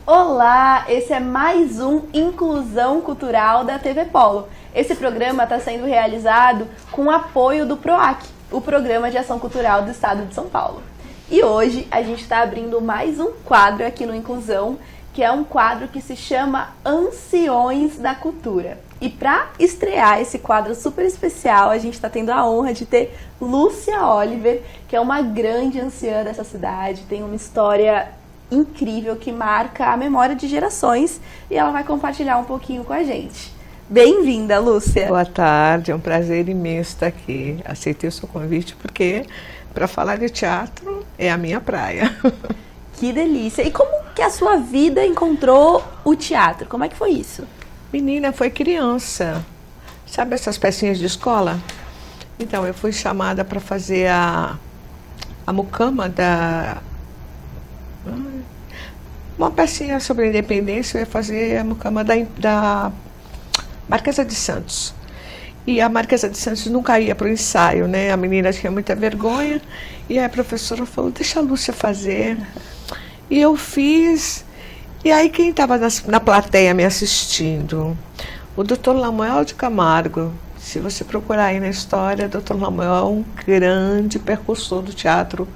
Olá, esse é mais um Inclusão Cultural da TV Polo. Esse programa está sendo realizado com o apoio do PROAC, o Programa de Ação Cultural do Estado de São Paulo. E hoje a gente está abrindo mais um quadro aqui no Inclusão, que é um quadro que se chama Anciões da Cultura. E para estrear esse quadro super especial, a gente está tendo a honra de ter Lúcia Oliver, que é uma grande anciã dessa cidade, tem uma história incrível que marca a memória de gerações e ela vai compartilhar um pouquinho com a gente. Bem-vinda, Lúcia! Boa tarde, é um prazer imenso estar aqui. Aceitei o seu convite porque para falar de teatro é a minha praia. Que delícia! E como que a sua vida encontrou o teatro? Como é que foi isso? Menina, foi criança. Sabe essas pecinhas de escola? Então, eu fui chamada para fazer a mucama uma pecinha sobre a independência. Eu ia fazer a mucama da Marquesa de Santos. E a Marquesa de Santos nunca ia para o ensaio, né? A menina tinha muita vergonha. E aí a professora falou, deixa a Lúcia fazer. E eu fiz. E aí quem estava na plateia me assistindo? O Dr. Lamuel de Camargo. Se você procurar aí na história, o Dr. Lamuel é um grande percussor do teatro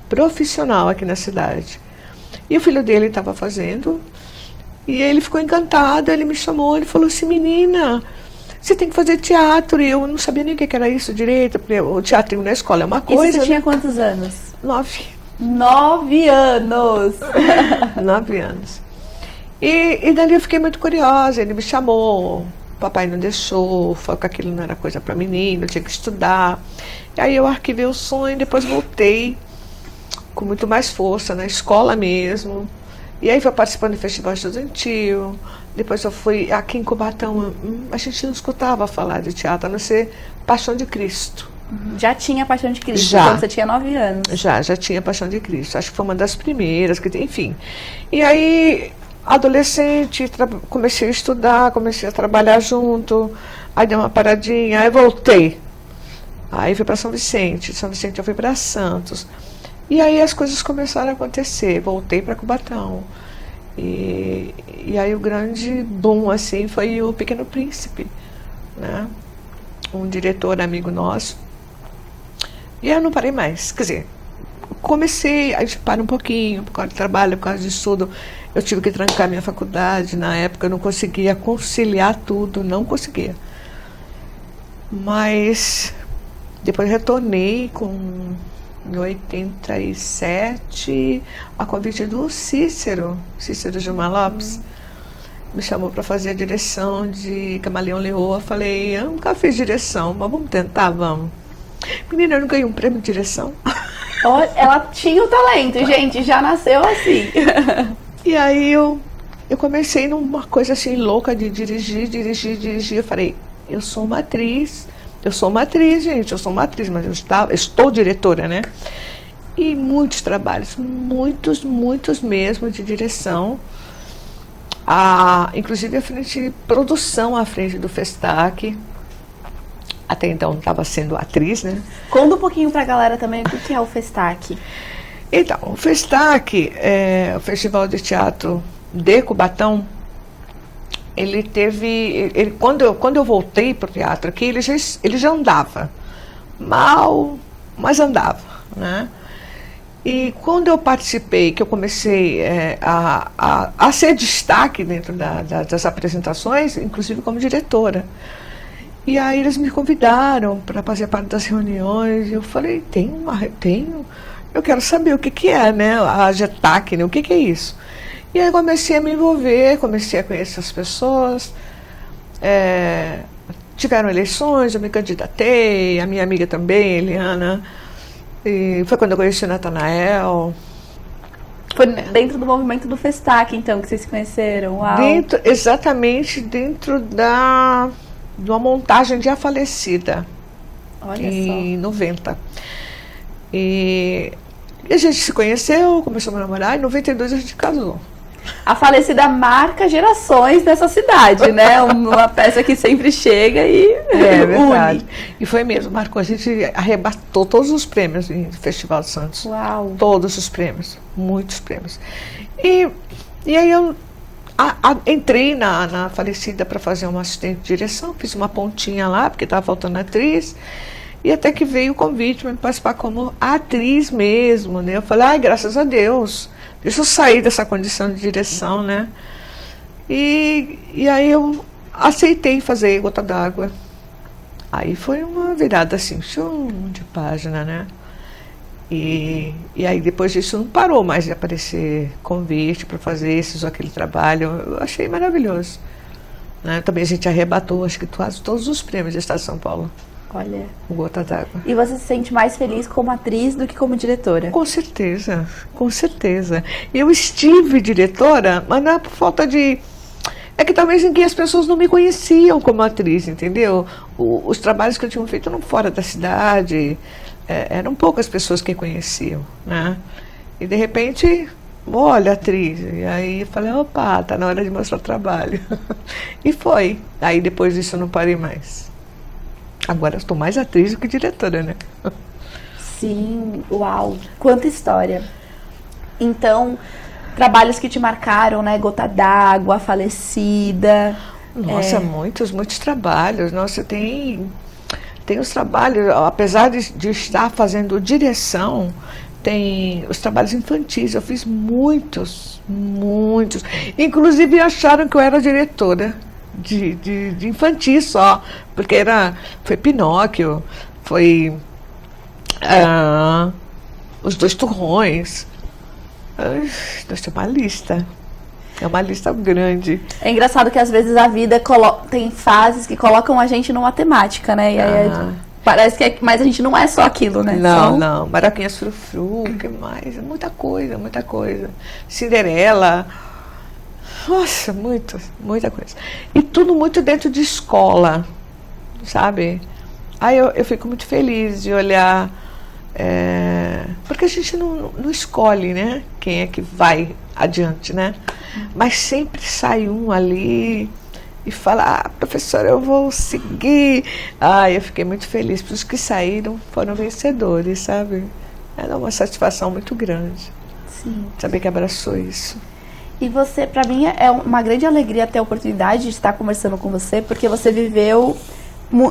profissional aqui na cidade. E o filho dele estava fazendo. E ele ficou encantado, ele me chamou, ele falou assim, menina, você tem que fazer teatro. E eu não sabia nem o que era isso direito, porque o teatrinho na escola é uma coisa. E você tinha quantos anos? 9. 9 anos! 9 anos. E dali eu fiquei muito curiosa, ele me chamou, o papai não deixou, falou que aquilo não era coisa para menino, eu tinha que estudar. E aí eu arquivei o sonho, depois voltei com muito mais força, na escola mesmo. E aí fui participando do festival estudantil, depois eu fui aqui em Cubatão, a gente não escutava falar de teatro, a não ser Paixão de Cristo. Já tinha Paixão de Cristo, já. Quando você tinha 9 anos. Já tinha Paixão de Cristo, acho que foi uma das primeiras, enfim. E aí, adolescente, comecei a estudar, comecei a trabalhar junto, aí dei uma paradinha, aí voltei. Aí fui para São Vicente, de São Vicente eu fui para Santos. E aí as coisas começaram a acontecer, voltei para Cubatão. E aí o grande boom, assim, foi o Pequeno Príncipe, né? Um diretor amigo nosso. E eu não parei mais, quer dizer, comecei, a gente para um pouquinho, por causa de trabalho, por causa de estudo, eu tive que trancar minha faculdade, na época eu não conseguia conciliar tudo, não conseguia. Mas depois retornei em 87, a convite do Cícero Gilmar Lopes, me chamou para fazer a direção de Camaleão Leoa. Eu falei, eu nunca fiz direção, mas vamos tentar, vamos. Menina, eu não ganhei um prêmio de direção. Ela tinha o talento, gente, já nasceu assim. E aí eu comecei numa coisa assim louca de dirigir. Eu falei, eu sou uma atriz, gente, mas eu estou diretora, né? E muitos trabalhos, muitos mesmo de direção. Inclusive a frente de produção à frente do Festac. Até então estava sendo atriz, né? Conta um pouquinho pra galera também o que é o Festac. Então, o Festac, o Festival de Teatro de Cubatão, quando eu voltei para o teatro aqui, ele já andava. Mal, mas andava, né? E quando eu participei, que eu comecei a ser destaque dentro das apresentações, inclusive como diretora. E aí eles me convidaram para fazer parte das reuniões, e eu falei, tenho, eu quero saber o que é, né, a GETAC, né, o que é isso. E aí comecei a me envolver, comecei a conhecer as pessoas, tiveram eleições, eu me candidatei, a minha amiga também, Eliana, e foi quando eu conheci o Natanael. Foi dentro do movimento do Festac, então, que vocês se conheceram? Uau. Exatamente dentro de uma montagem de A Falecida. Olha em só. 90. E a gente se conheceu, começamos a namorar, e em 92 a gente casou. A Falecida marca gerações dessa cidade, né? Uma peça que sempre chega e verdade. une. E foi mesmo, marcou. A gente arrebatou todos os prêmios no Festival de Santos. Uau! Todos os prêmios, muitos prêmios. E aí eu entrei na falecida para fazer uma assistente de direção, fiz uma pontinha lá, porque estava faltando atriz, e até que veio o convite para participar como atriz mesmo, né? Eu falei, ai, graças a Deus, deixa eu sair dessa condição de direção, né? E aí eu aceitei fazer Gota d'Água. Aí foi uma virada assim, de página, né? E aí depois disso não parou mais de aparecer convite para fazer esse ou aquele trabalho. Eu achei maravilhoso, né? Também a gente arrebatou, acho que quase todos os prêmios do Estado de São Paulo. Olha. Com Gota d'Água. E você se sente mais feliz como atriz do que como diretora? Com certeza, com certeza. Eu estive diretora, mas não é por falta de... É que talvez em que as pessoas não me conheciam como atriz, entendeu? Os trabalhos que eu tinha feito eram fora da cidade... eram poucas pessoas que conheciam, né? E de repente, olha, atriz. E aí eu falei, opa, tá na hora de mostrar o trabalho. E foi. Aí depois disso eu não parei mais. Agora eu estou mais atriz do que diretora, né? Sim, uau, quanta história. Então, trabalhos que te marcaram, né? Gota d'Água, Falecida. Nossa, muitos trabalhos. Nossa, tem os trabalhos, apesar de estar fazendo direção, tem os trabalhos infantis. Eu fiz muitos. Inclusive acharam que eu era diretora de infantil só, porque foi Pinóquio, foi Os Dois Turrões. Nós temos uma lista. É uma lista grande. É engraçado que às vezes a vida tem fases que colocam a gente numa temática, né? E aí parece que mas a gente não é só aquilo, né? Não. Maraquinhas Frufru, o que mais? Muita coisa. Cinderela. Nossa, muita coisa. E tudo muito dentro de escola, sabe? Aí eu fico muito feliz de olhar... porque a gente não escolhe, né? Quem é que vai adiante, né? Mas sempre sai um ali e fala, professora, eu vou seguir. Eu fiquei muito feliz. Por os que saíram foram vencedores, sabe? Era uma satisfação muito grande. Sim. Saber que abraçou isso. E você, para mim, é uma grande alegria ter a oportunidade de estar conversando com você, porque você viveu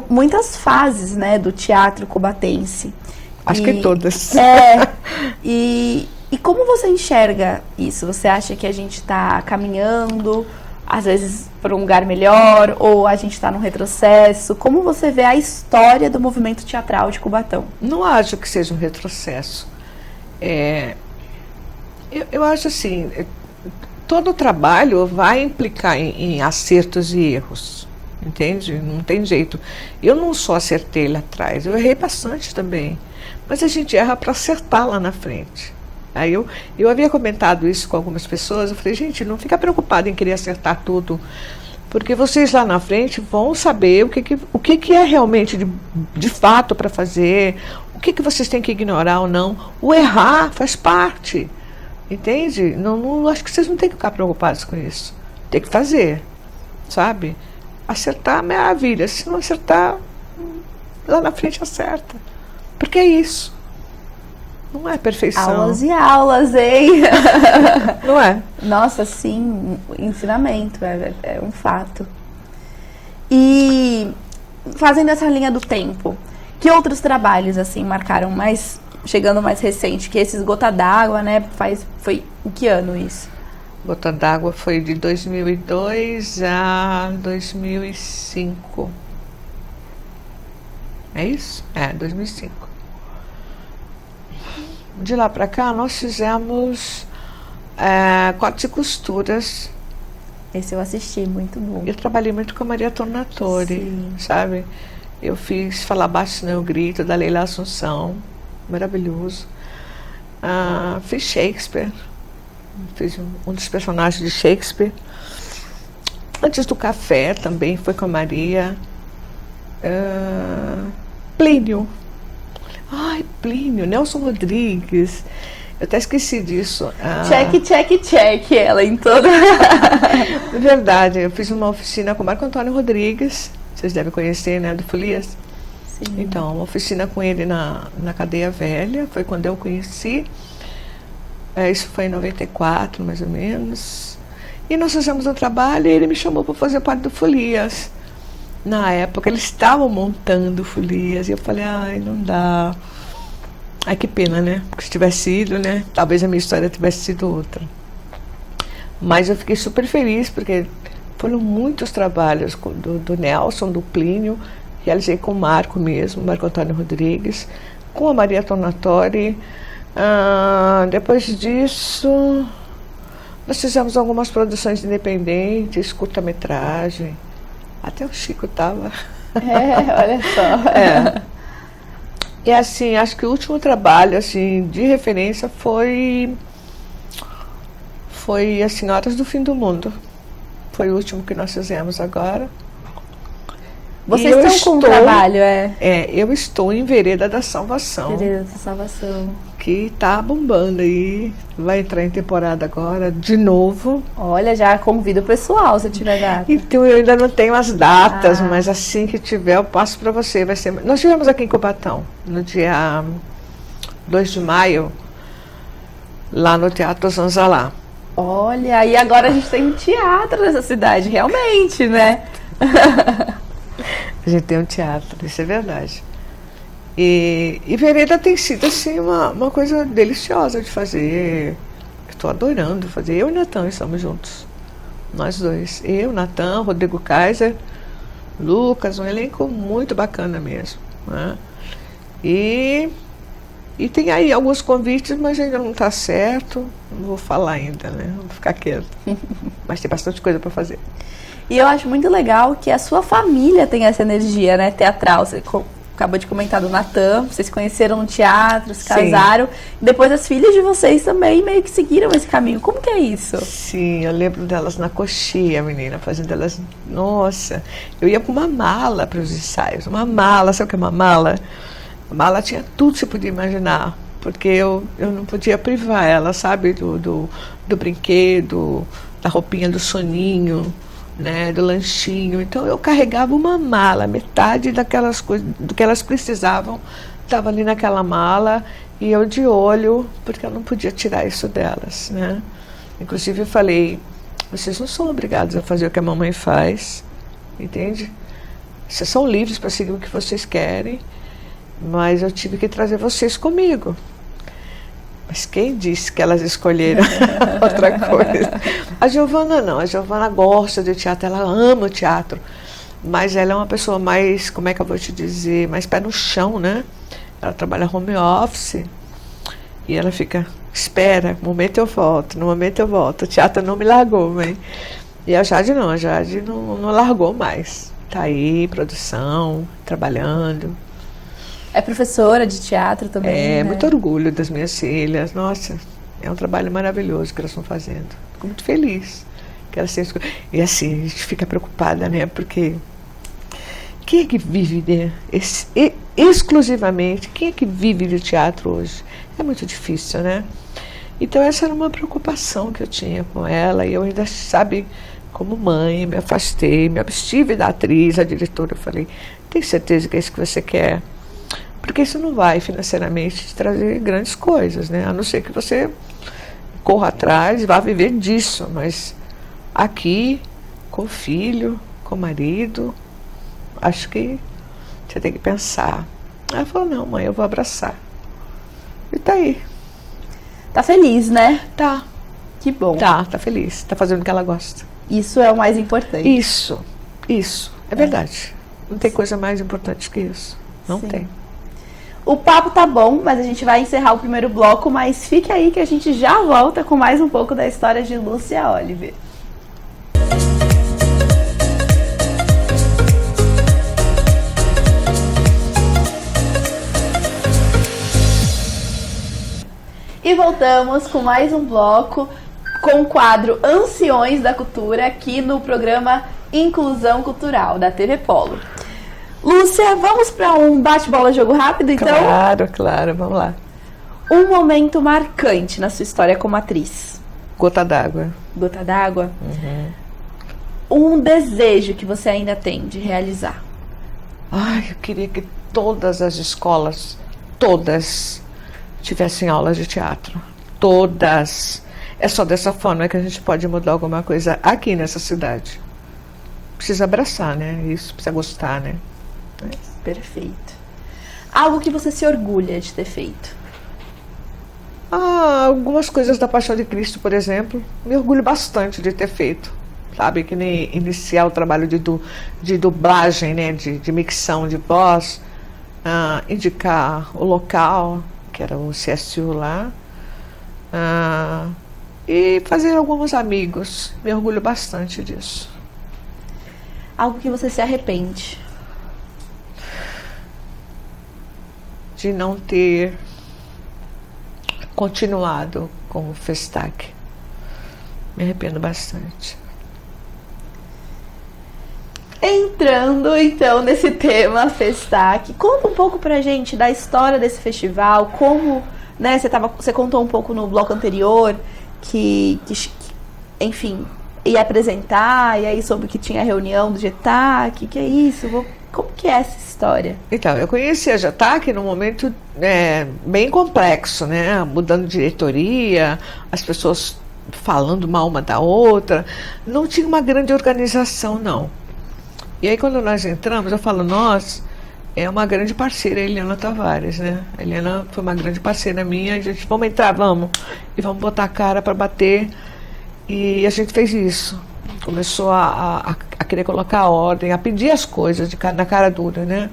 muitas fases, né, do teatro cubatense. Acho que todas. E como você enxerga isso? Você acha que a gente está caminhando, às vezes, para um lugar melhor, ou a gente está num retrocesso? Como você vê a história do movimento teatral de Cubatão? Não acho que seja um retrocesso. Eu acho assim, todo trabalho vai implicar em acertos e erros. Entende? Não tem jeito. Eu não só acertei lá atrás, eu errei bastante também. Mas a gente erra para acertar lá na frente. Aí eu havia comentado isso com algumas pessoas. Eu falei, gente, não fica preocupado em querer acertar tudo, porque vocês lá na frente vão saber o que é realmente de fato para fazer, o que vocês têm que ignorar ou não. O errar faz parte, entende? Não, acho que vocês não têm que ficar preocupados com isso. Tem que fazer, sabe? Acertar, maravilha. Se não acertar, lá na frente acerta. Porque é isso. Não é perfeição. Aulas e aulas, hein? Não é? Nossa, sim. Ensinamento, é um fato. E fazendo essa linha do tempo, que outros trabalhos, assim, marcaram mais, chegando mais recente, que esses Gota d'Água, né? Foi em que ano isso? Gota d'Água foi de 2002 a 2005. É isso? 2005. De lá para cá, nós fizemos Cortes e Costuras. Esse eu assisti, muito bom. Eu trabalhei muito com a Maria Tornatore, sabe? Eu fiz Fala Baixo Não Eu Grito, da Leila Assunção, maravilhoso. Fiz Shakespeare, fiz um dos personagens de Shakespeare. Antes do Café também foi com a Maria. Plínio. Plínio, Nelson Rodrigues. Eu até esqueci disso. Check, ela em toda. Verdade, eu fiz uma oficina com o Marco Antônio Rodrigues, vocês devem conhecer, né, do Folias. Sim. Então, uma oficina com ele na Cadeia Velha, foi quando eu conheci. Isso foi em 94, mais ou menos. E nós fizemos um trabalho e ele me chamou para fazer parte do Folias. Na época, eles estavam montando Folias. E eu falei, ai, não dá. Ai, que pena, né? Porque se tivesse ido, né? Talvez a minha história tivesse sido outra. Mas eu fiquei super feliz, porque foram muitos trabalhos do Nelson, do Plínio. Realizei com o Marco mesmo, Marco Antônio Rodrigues, com a Maria Tonatori. Depois disso, nós fizemos algumas produções independentes, curta-metragem. Até o Chico estava. Olha só. E assim, acho que o último trabalho assim, de referência foi As Senhoras do Fim do Mundo. Foi o último que nós fizemos agora. Vocês estão com um trabalho, eu estou em Vereda da Salvação. Vereda da Salvação. Que tá bombando aí. Vai entrar em temporada agora, de novo. Olha, já convido o pessoal, se tiver data. Então, eu ainda não tenho as datas, mas assim que tiver, eu passo para você. Vai ser... Nós estivemos aqui em Cubatão, no dia 2 de maio, lá no Teatro Zanzalá. Olha, e agora a gente tem um teatro nessa cidade, realmente, né? A gente tem um teatro, isso é verdade. E Vereda tem sido assim uma coisa deliciosa de fazer. Estou adorando fazer. Eu e Natan estamos juntos. Nós dois. Eu, Natan, Rodrigo Kaiser, Lucas, um elenco muito bacana mesmo. Né? E tem aí alguns convites, mas ainda não está certo. Não vou falar ainda, né? Vou ficar quieto. Mas tem bastante coisa para fazer. E eu acho muito legal que a sua família tem essa energia, né, teatral. Você acabou de comentar do Natan, vocês se conheceram no teatro, se casaram. E depois as filhas de vocês também meio que seguiram esse caminho. Como que é isso? Sim, eu lembro delas na coxia, menina, fazendo elas... Nossa, eu ia com uma mala para os ensaios. Uma mala, sabe o que é uma mala? A mala tinha tudo que você podia imaginar. Porque eu não podia privar ela, sabe? Do brinquedo, da roupinha do soninho, né, do lanchinho. Então eu carregava uma mala, metade daquelas coisas do que elas precisavam estava ali naquela mala, e eu de olho, porque eu não podia tirar isso delas, né? Inclusive eu falei, vocês não são obrigados a fazer o que a mamãe faz, entende? Vocês são livres para seguir o que vocês querem, mas eu tive que trazer vocês comigo. Mas quem disse que elas escolheram outra coisa? A Giovana não, a Giovana gosta de teatro, ela ama o teatro, mas ela é uma pessoa mais, como é que eu vou te dizer, mais pé no chão, né? Ela trabalha home office e ela fica, espera, no momento eu volto, no momento eu volto. O teatro não me largou, mãe. E a Jade não largou mais. Tá aí, produção, trabalhando. É professora de teatro também, né? Muito orgulho das minhas filhas. Nossa, é um trabalho maravilhoso que elas estão fazendo. Fico muito feliz que elas tenham... E assim, a gente fica preocupada, né? Porque quem é que vive, né? Exclusivamente, quem é que vive de teatro hoje? É muito difícil, né? Então essa era uma preocupação que eu tinha com ela, e eu ainda, sabe, como mãe, me afastei, me abstive da atriz, a diretora, eu falei, tem certeza que é isso que você quer? Porque isso não vai financeiramente te trazer grandes coisas, né? A não ser que você corra atrás e vá viver disso, mas aqui, com o filho, com o marido, acho que você tem que pensar. Ela falou, não, mãe, eu vou abraçar. E tá aí. Tá feliz, né? Tá. Que bom. Tá feliz. Tá fazendo o que ela gosta. Isso é o mais importante. Isso. É verdade. Não tem coisa mais importante que isso. Não Sim. tem. O papo tá bom, mas a gente vai encerrar o primeiro bloco, mas fique aí que a gente já volta com mais um pouco da história de Lúcia Oliver. E voltamos com mais um bloco com o quadro Anciões da Cultura aqui no programa Inclusão Cultural da TV Polo. Lúcia, vamos para um bate-bola jogo rápido, então? Claro, vamos lá. Um momento marcante na sua história como atriz. Gota d'água. Gota d'água? Um desejo que você ainda tem de realizar. Ai, eu queria que todas as escolas, todas, tivessem aulas de teatro. Todas. é só dessa forma que a gente pode mudar alguma coisa aqui nessa cidade. Precisa abraçar, né? Isso, precisa gostar, né? Perfeito. Algo que você se orgulha de ter feito? Algumas coisas da Paixão de Cristo, por exemplo, me orgulho bastante de ter feito. Sabe, que nem iniciar o trabalho de dublagem, né? De micção de voz, indicar o local, que era o CSU lá, e fazer alguns amigos. Me orgulho bastante disso. Algo que você se arrepende? De não ter continuado com o Festac. Me arrependo bastante. Entrando então nesse tema Festac, conta um pouco pra gente da história desse festival, como, né, você contou um pouco no bloco anterior que enfim, ia apresentar, e aí soube que tinha reunião do GETAC, que é isso? Como que é essa história? Então, eu conheci a GETAC num momento bem complexo, né? Mudando de diretoria, as pessoas falando mal uma da outra, não tinha uma grande organização, não. E aí quando nós entramos, eu falo, nós, é uma grande parceira, a Eliana Tavares, né? A Eliana foi uma grande parceira minha, a gente, vamos entrar, vamos, e vamos botar a cara para bater, e a gente fez isso. Começou a querer colocar a ordem, a pedir as coisas na cara dura, né?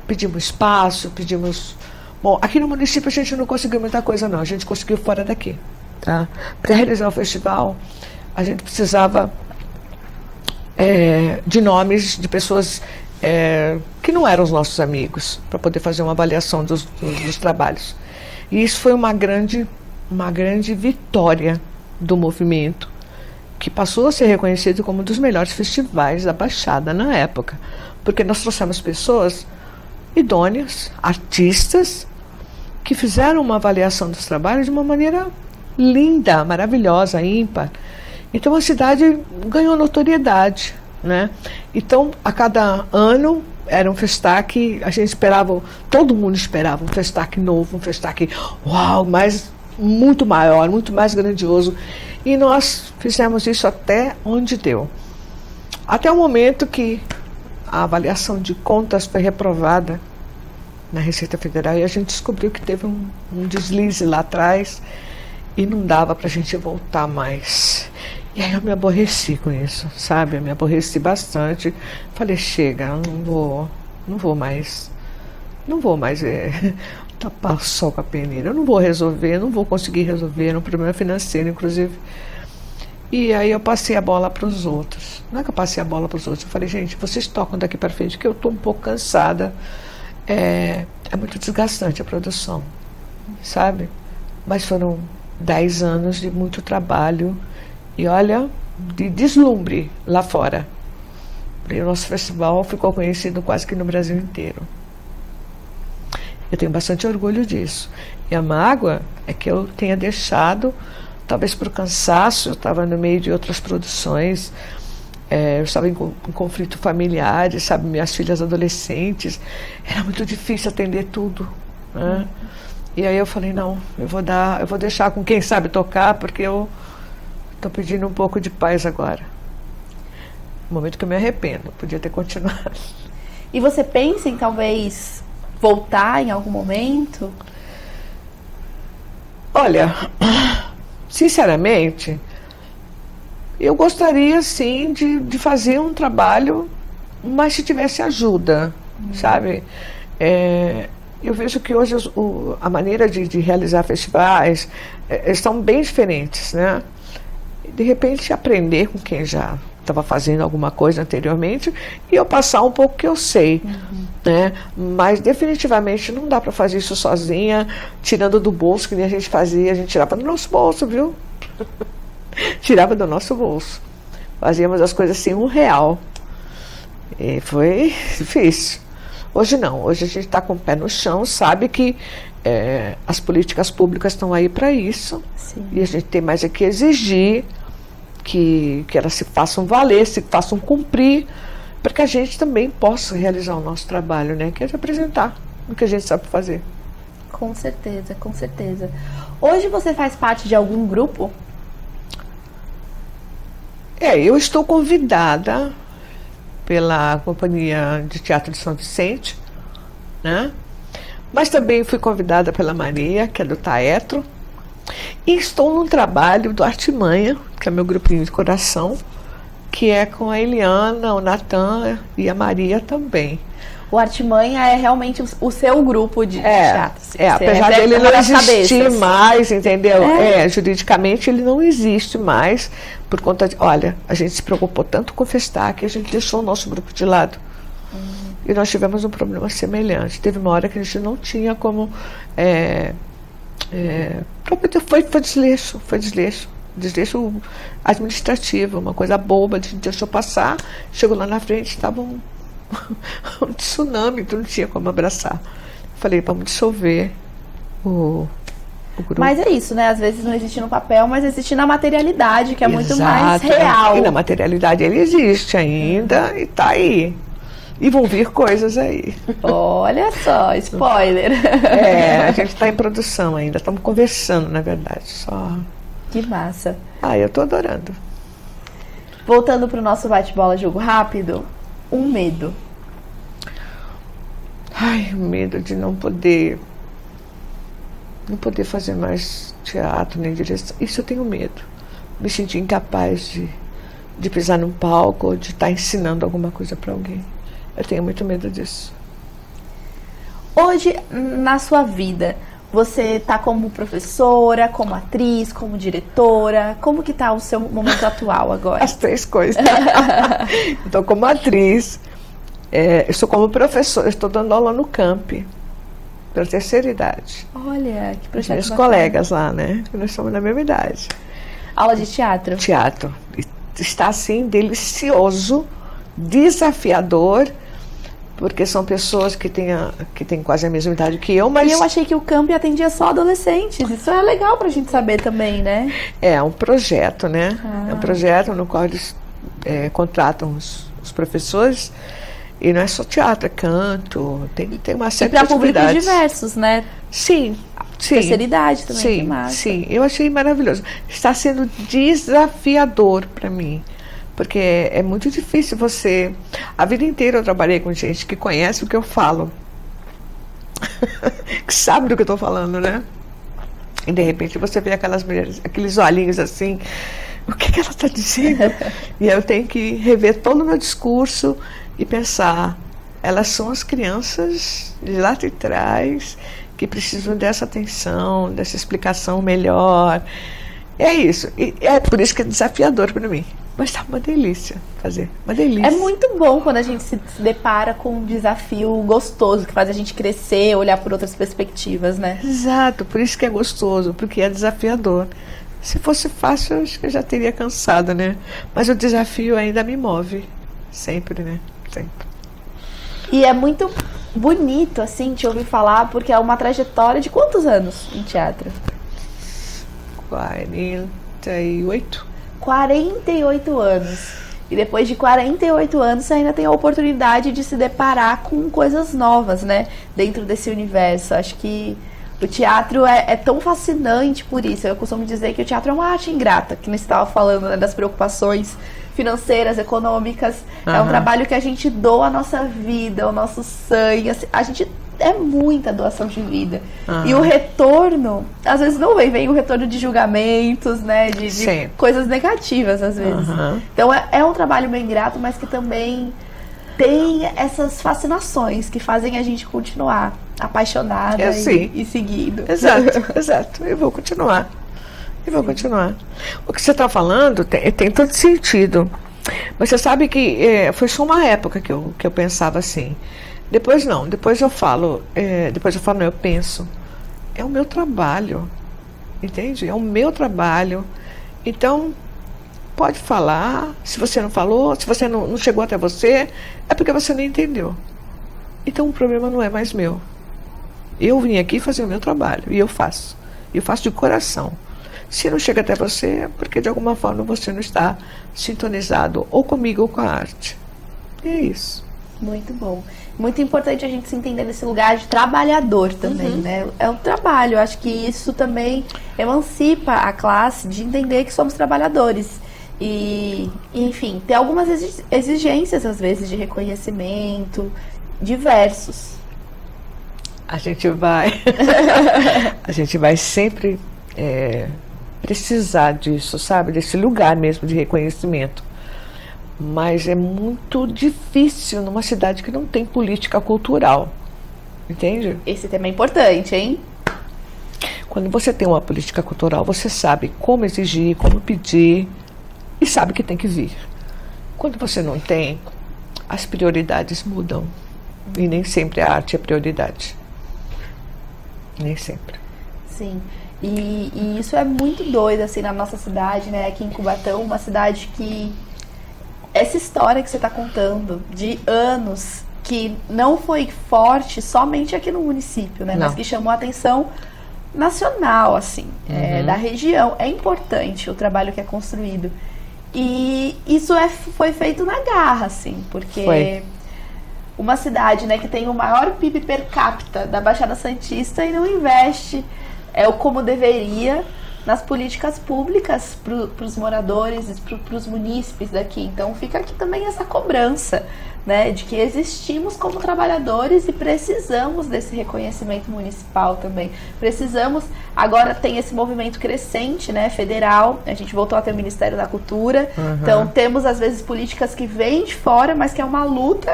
Pedimos espaço, pedimos... Bom, aqui no município a gente não conseguiu muita coisa, não, a gente conseguiu fora daqui, tá? Para realizar o festival, a gente precisava... de nomes de pessoas que não eram os nossos amigos, para poder fazer uma avaliação dos trabalhos. E isso foi uma grande vitória do movimento, que passou a ser reconhecido como um dos melhores festivais da Baixada na época, porque nós trouxemos pessoas idôneas, artistas, que fizeram uma avaliação dos trabalhos de uma maneira linda, maravilhosa, ímpar. Então a cidade ganhou notoriedade, né? Então a cada ano era um Festac, a gente esperava, todo mundo esperava um Festac novo, um Festac, uau, mas muito maior, muito mais grandioso. E nós fizemos isso até onde deu. Até o momento que a avaliação de contas foi reprovada na Receita Federal e a gente descobriu que teve um deslize lá atrás e não dava para a gente voltar mais. E aí eu me aborreci com isso, sabe? Eu me aborreci bastante. Falei, chega, não vou mais tapar o sol com a peneira. Eu não vou resolver, não vou conseguir resolver, era um problema financeiro, inclusive. E aí eu passei a bola para os outros. Não é que eu passei a bola para os outros, eu falei, gente, vocês tocam daqui para frente, que eu estou um pouco cansada. É muito desgastante a produção, sabe? Mas foram 10 anos de muito trabalho e olha, de deslumbre lá fora. E o nosso festival ficou conhecido quase que no Brasil inteiro. Eu tenho bastante orgulho disso. E a mágoa é que eu tenha deixado, talvez por cansaço, eu estava no meio de outras produções, eu estava em conflito familiar, sabe, minhas filhas adolescentes, era muito difícil atender tudo, né? E aí eu falei, não, eu vou deixar com quem sabe tocar, porque eu estou pedindo um pouco de paz agora. No momento que eu me arrependo, podia ter continuado. E você pensa em talvez voltar em algum momento? Olha, sinceramente, eu gostaria sim de fazer um trabalho, mas se tivesse ajuda, sabe? Eu vejo que hoje a maneira de realizar festivais estão bem diferentes, né? De repente aprender com quem já estava fazendo alguma coisa anteriormente e eu passar um pouco que eu sei, né? Mas definitivamente não dá para fazer isso sozinha, tirando do bolso, que nem a gente fazia, a gente tirava do nosso bolso, viu? Tirava do nosso bolso. Fazíamos as coisas assim, R$1. E foi difícil. Hoje não, hoje a gente está com o pé no chão, sabe que as políticas públicas estão aí para isso. Sim. E a gente tem mais é que exigir que elas se façam valer, se façam cumprir, para que a gente também possa realizar o nosso trabalho, né? Que é de apresentar o que a gente sabe fazer. Com certeza, com certeza. Hoje você faz parte de algum grupo? Eu estou convidada pela Companhia de Teatro de São Vicente, né? Mas também fui convidada pela Maria, que é do Taetro, e estou num trabalho do Artimanha, que é meu grupinho de coração, que é com a Eliana, o Natan e a Maria também. O Artimanha é realmente o seu grupo de teatro. Apesar dele não existir mais, entendeu? Juridicamente ele não existe mais, por conta de... Olha, a gente se preocupou tanto com o Festac que a gente deixou o nosso grupo de lado. E nós tivemos um problema semelhante. Teve uma hora que a gente não tinha como... Foi desleixo administrativo, uma coisa boba, a gente deixou passar, chegou lá na frente, estava um tsunami, tu não tinha como abraçar. Falei, vamos dissolver o grupo. Mas é isso, né? Às vezes não existe no papel, mas existe na materialidade, que é muito mais real. E na materialidade ele existe ainda e tá aí. E vão vir coisas aí. Olha só, spoiler. A gente está em produção ainda, estamos conversando, na verdade. Só. Que massa. Eu tô adorando. Voltando pro nosso bate-bola jogo rápido, um medo. O medo de não poder fazer mais teatro nem direção. Isso eu tenho medo. Me sentir incapaz de pisar num palco ou de estar ensinando alguma coisa para alguém. Eu tenho muito medo disso. Hoje, na sua vida, você está como professora, como atriz, como diretora? Como que está o seu momento atual agora? As três coisas. Então, como atriz, eu sou como professora, estou dando aula no Camp, pela terceira idade. Olha, que projeto meus bacana. Colegas lá, né? Nós somos da mesma idade. Aula de teatro? Teatro. Está, assim, delicioso, desafiador, porque são pessoas que têm quase a mesma idade que eu, mas... E eu achei que o Camp atendia só adolescentes. Isso é legal pra gente saber também, né? É um projeto, né? É um projeto no qual eles contratam os professores, e não é só teatro, é canto, tem uma série de atividades. E para públicos diversos, né? Sim. Terceira idade também, que massa. Sim, eu achei maravilhoso. Está sendo desafiador para mim. Porque é muito difícil você... A vida inteira eu trabalhei com gente que conhece o que eu falo. Que sabe do que eu estou falando, né? E de repente você vê aquelas mulheres, aqueles olhinhos assim... O que ela está dizendo? E eu tenho que rever todo o meu discurso e pensar... Elas são as crianças de lá de trás que precisam dessa atenção, dessa explicação melhor. É isso. E é por isso que é desafiador para mim. Mas tá uma delícia fazer, uma delícia. É muito bom quando a gente se depara com um desafio gostoso, que faz a gente crescer, olhar por outras perspectivas, né? Exato, por isso que é gostoso, porque é desafiador. Se fosse fácil, eu acho que eu já teria cansado, né? Mas o desafio ainda me move, sempre, né? Sempre. E é muito bonito, assim, te ouvir falar, porque é uma trajetória de quantos anos em teatro? 48. 48 anos. E depois de 48 anos, você ainda tem a oportunidade de se deparar com coisas novas, né? Dentro desse universo. Acho que o teatro é tão fascinante por isso. Eu costumo dizer que o teatro é uma arte ingrata, que não estava falando, né, das preocupações financeiras, econômicas. É um trabalho que a gente doa a nossa vida, o nosso sangue. A gente é muita doação de vida. E o retorno, às vezes não vem o retorno de julgamentos, né? De coisas negativas, às vezes. Então é um trabalho bem grato, mas que também tem essas fascinações que fazem a gente continuar apaixonada e seguindo. Exato. Eu vou continuar. O que você está falando tem todo sentido. Mas você sabe que foi só uma época que eu pensava assim. Depois não, depois eu penso, é o meu trabalho, entende? É o meu trabalho. Então, pode falar, se você não falou, se você não chegou até você, é porque você não entendeu. Então o problema não é mais meu. Eu vim aqui fazer o meu trabalho, e eu faço de coração. Se não chega até você, é porque de alguma forma você não está sintonizado ou comigo ou com a arte. E é isso. Muito bom. Muito importante a gente se entender nesse lugar de trabalhador também, né? É um trabalho. Eu acho que isso também emancipa a classe de entender que somos trabalhadores. E, enfim, tem algumas exigências, às vezes, de reconhecimento, diversos. A gente vai sempre precisar disso, sabe? Desse lugar mesmo de reconhecimento. Mas é muito difícil numa cidade que não tem política cultural. Entende? Esse tema é importante, hein? Quando você tem uma política cultural, você sabe como exigir, como pedir e sabe que tem que vir. Quando você não tem, as prioridades mudam. E nem sempre a arte é prioridade. Nem sempre. Sim. E isso é muito doido, assim, na nossa cidade, né? Aqui em Cubatão, uma cidade que... Essa história que você está contando, de anos, que não foi forte somente aqui no município, né? Não. Mas que chamou a atenção nacional, assim, da região. É importante o trabalho que é construído. E isso foi feito na garra, assim, porque... Foi. Uma cidade, né, que tem o maior PIB per capita da Baixada Santista e não investe como deveria nas políticas públicas para os moradores e para os munícipes daqui. Então fica aqui também essa cobrança, né, de que existimos como trabalhadores e precisamos desse reconhecimento municipal também. Precisamos, agora tem esse movimento crescente, né, federal, a gente voltou a ter o Ministério da Cultura, então temos às vezes políticas que vêm de fora, mas que é uma luta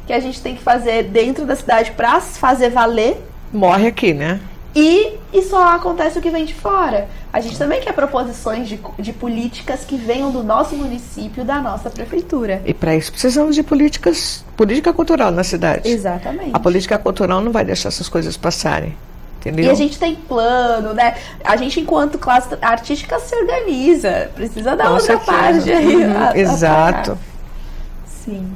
que a gente tem que fazer dentro da cidade para fazer valer. Morre aqui, né? E só acontece o que vem de fora. A gente também quer proposições de políticas que venham do nosso município, da nossa prefeitura. E para isso precisamos de política cultural na cidade. Exatamente. A política cultural não vai deixar essas coisas passarem. Entendeu? E a gente tem plano, né? A gente, enquanto classe artística, se organiza. Precisa da outra parte aí. Exato. Sim.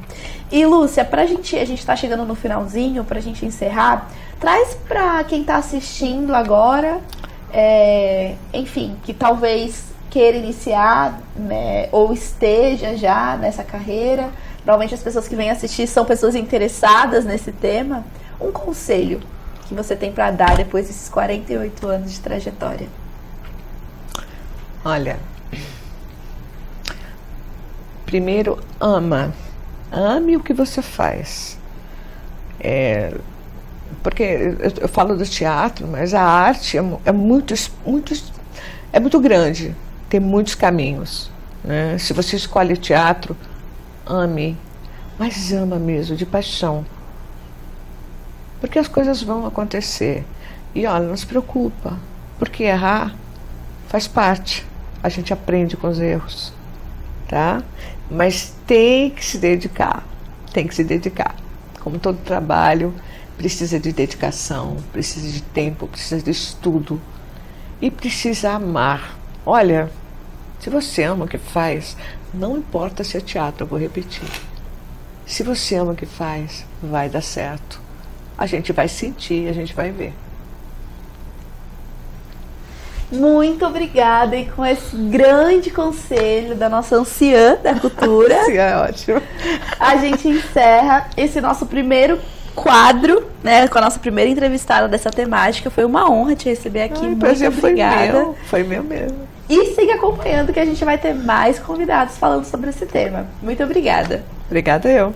E Lúcia, a gente tá chegando no finalzinho, pra gente encerrar, traz pra quem tá assistindo agora, enfim, que talvez queira iniciar, né, ou esteja já nessa carreira, provavelmente as pessoas que vêm assistir são pessoas interessadas nesse tema, um conselho que você tem pra dar depois desses 48 anos de trajetória? Olha, primeiro, ame o que você faz. Porque eu falo do teatro, mas a arte é muito grande, tem muitos caminhos, né? Se você escolhe o teatro, ame, mas ama mesmo, de paixão. Porque as coisas vão acontecer. E olha, não se preocupa, porque errar faz parte. A gente aprende com os erros, tá? Mas tem que se dedicar. Como todo trabalho, precisa de dedicação, precisa de tempo, precisa de estudo e precisa amar. Olha, se você ama o que faz, não importa se é teatro, eu vou repetir. Se você ama o que faz, vai dar certo. A gente vai sentir, a gente vai ver. Muito obrigada, e com esse grande conselho da nossa anciã da cultura, Sim, é ótimo. a gente encerra esse nosso primeiro quadro, né, com a nossa primeira entrevistada dessa temática. Foi uma honra te receber aqui. Muito obrigada. Foi meu mesmo. E siga acompanhando que a gente vai ter mais convidados falando sobre esse tema. Muito obrigada. Obrigada eu.